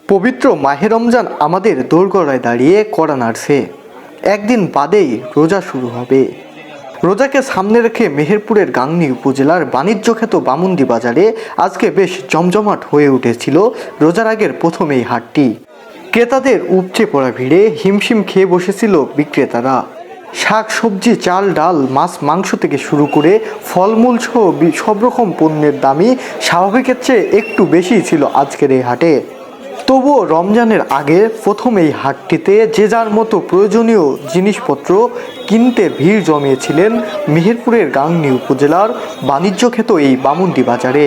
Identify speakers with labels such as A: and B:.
A: পবিত্র মাহে রমজান আমাদের দোরগোড়ায় দাঁড়িয়ে কড়া নাড়ছে। একদিন বাদেই রোজা শুরু হবে। রোজাকে সামনে রেখে মেহেরপুরের গাংনী উপজেলার বাণিজ্যখ্যাত বামুন্দি বাজারে আজকে বেশ জমজমাট হয়ে উঠেছিল রোজার আগের প্রথম এই হাটটি। ক্রেতাদের উপচে পড়া ভিড়ে হিমশিম খেয়ে বসেছিল বিক্রেতারা। শাক সবজি, চাল ডাল, মাছ মাংস থেকে শুরু করে ফলমূল সহ সব রকম পণ্যের দামই স্বাভাবিকের চেয়ে একটু বেশিই ছিল আজকের এই হাটে। তবুও রমজানের আগে প্রথম এই হাটটিতে যে যার মতো প্রয়োজনীয় জিনিসপত্র কিনতে ভিড় জমিয়েছিলেন মেহেরপুরের গাংনী উপজেলার বাণিজ্যখ্যাত এই বামুন্দি বাজারে।